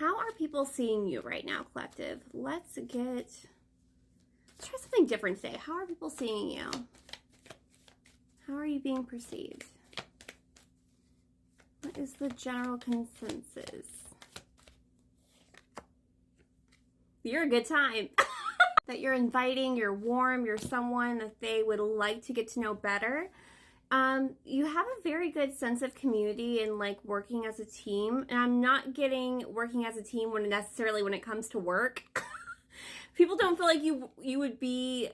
How are people seeing you right now, collective? Let's try something different today. How are people seeing you? How are you being perceived? What is the general consensus? You're a good time. That you're inviting, you're warm, you're someone that they would like to get to know better. You have a very good sense of community and like working as a team. And I'm not getting working as a team when it comes to work. People don't feel like you would be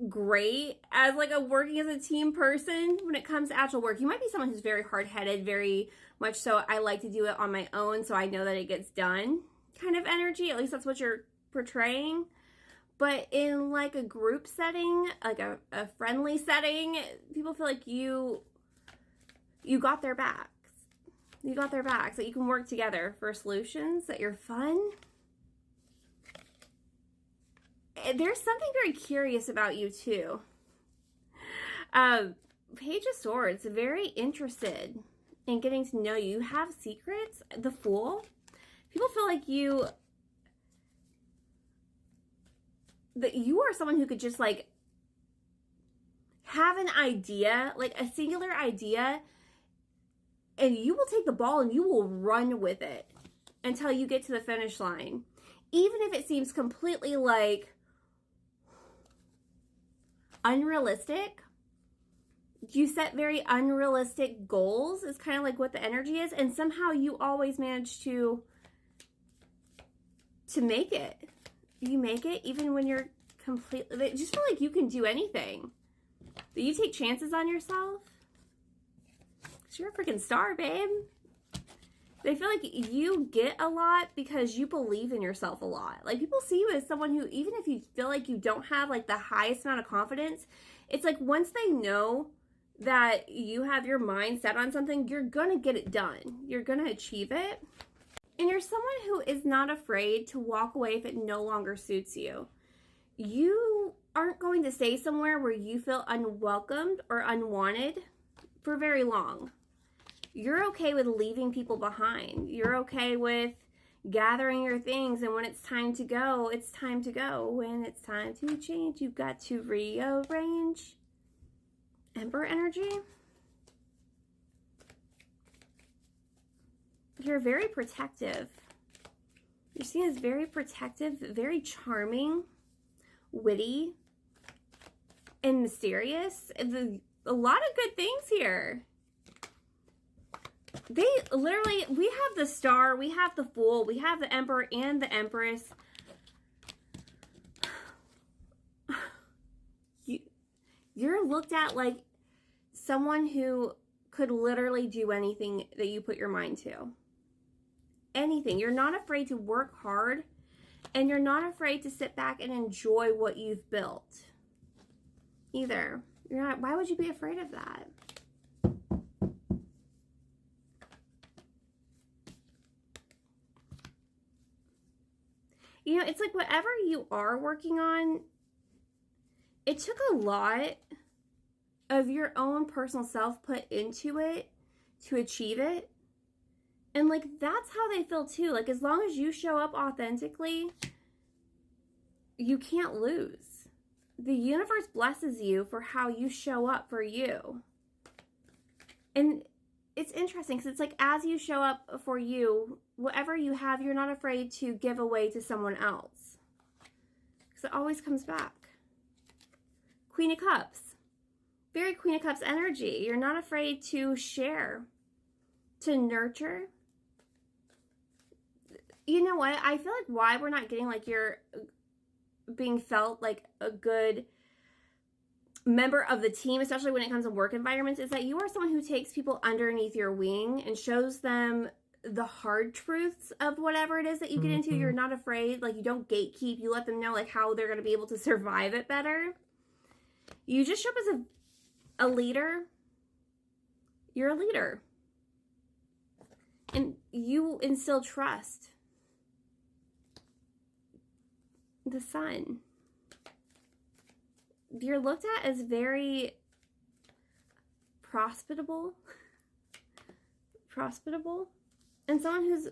great as like a working as a team person when it comes to actual work. You might be someone who's very hard-headed, very much so I like to do it on my own so I know that it gets done kind of energy. At least that's what you're portraying. But in like a group setting, like a friendly setting, people feel like you got their backs. You got their backs, that you can work together for solutions, that you're fun. There's something very curious about you too. Page of Swords, very interested in getting to know you. You have secrets. The Fool. People feel like that you are someone who could just like have an idea, like a singular idea, and you will take the ball and you will run with it until you get to the finish line. Even if it seems completely like unrealistic, you set very unrealistic goals is kind of like what the energy is, and somehow you always manage to make it. You make it even when you're completely, they just feel like you can do anything. That you take chances on yourself. Because you're a freaking star, babe. They feel like you get a lot because you believe in yourself a lot. Like people see you as someone who, even if you feel like you don't have like the highest amount of confidence, it's like once they know that you have your mind set on something, you're gonna get it done. You're gonna achieve it. And you're someone who is not afraid to walk away if it no longer suits you. You aren't going to stay somewhere where you feel unwelcomed or unwanted for very long. You're okay with leaving people behind. You're okay with gathering your things, and when it's time to go, it's time to go. When it's time to change, you've got to rearrange. Emperor energy. You're very protective. You're seen as very protective, very charming, witty, and mysterious. A lot of good things here. They literally, we have the Star, we have the Fool, we have the Emperor and the Empress. You're looked at like someone who could literally do anything that you put your mind to. Anything. You're not afraid to work hard, and you're not afraid to sit back and enjoy what you've built either. You're not. Why would you be afraid of that? You know, it's like whatever you are working on, it took a lot of your own personal self put into it to achieve it. And like, that's how they feel too. Like, as long as you show up authentically, you can't lose. The universe blesses you for how you show up for you. And it's interesting because it's like, as you show up for you, whatever you have, you're not afraid to give away to someone else. Because it always comes back. Queen of Cups. Very Queen of Cups energy. You're not afraid to share, to nurture. You know what? I feel like why we're not getting like you're being felt like a good member of the team, especially when it comes to work environments, is that you are someone who takes people underneath your wing and shows them the hard truths of whatever it is that you get into. You're not afraid. Like, you don't gatekeep. You let them know like how they're going to be able to survive it better. You just show up as a leader. You're a leader. And you instill trust. The Sun. You're looked at as very prosperable, and someone who's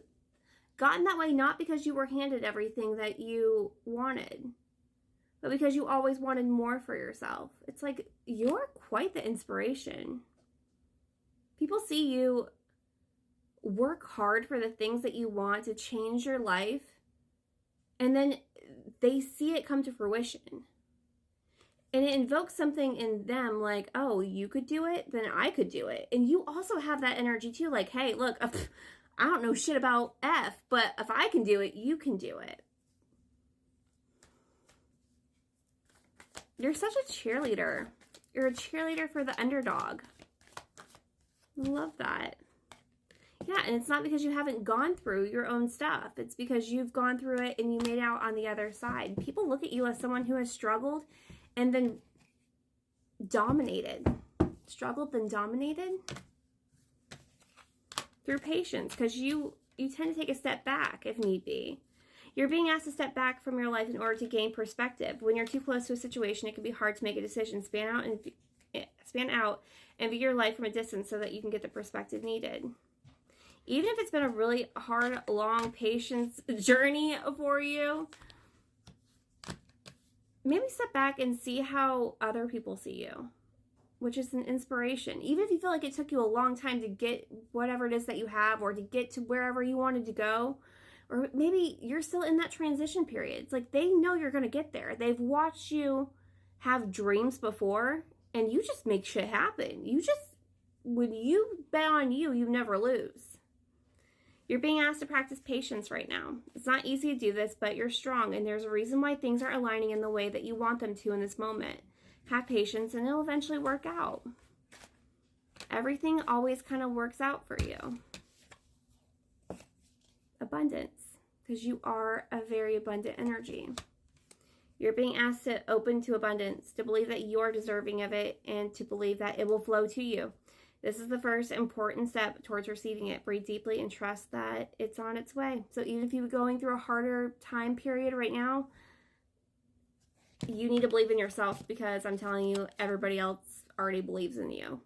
gotten that way not because you were handed everything that you wanted, but because you always wanted more for yourself. It's like, you're quite the inspiration. People see you work hard for the things that you want to change your life, and then they see it come to fruition. And it invokes something in them like, oh, you could do it, then I could do it. And you also have that energy too, like, hey, look, I don't know shit about F, but if I can do it, you can do it. You're such a cheerleader. You're a cheerleader for the underdog. I love that. Yeah, and it's not because you haven't gone through your own stuff. It's because you've gone through it and you made it out on the other side. People look at you as someone who has struggled and then dominated. Struggled, then dominated through patience, because you tend to take a step back if need be. You're being asked to step back from your life in order to gain perspective. When you're too close to a situation, it can be hard to make a decision. Span out and view your life from a distance so that you can get the perspective needed. Even if it's been a really hard, long patience journey for you, maybe step back and see how other people see you, which is an inspiration. Even if you feel like it took you a long time to get whatever it is that you have, or to get to wherever you wanted to go, or maybe you're still in that transition period. It's like, they know you're going to get there. They've watched you have dreams before, and you just make shit happen. When you bet on you, you never lose. You're being asked to practice patience right now. It's not easy to do this, but you're strong, and there's a reason why things are aligning in the way that you want them to in this moment. Have patience, and it'll eventually work out. Everything always kind of works out for you. Abundance, because you are a very abundant energy. You're being asked to open to abundance, to believe that you're deserving of it, and to believe that it will flow to you. This is the first important step towards receiving it. Breathe deeply and trust that it's on its way. So even if you're going through a harder time period right now, you need to believe in yourself, because I'm telling you, everybody else already believes in you.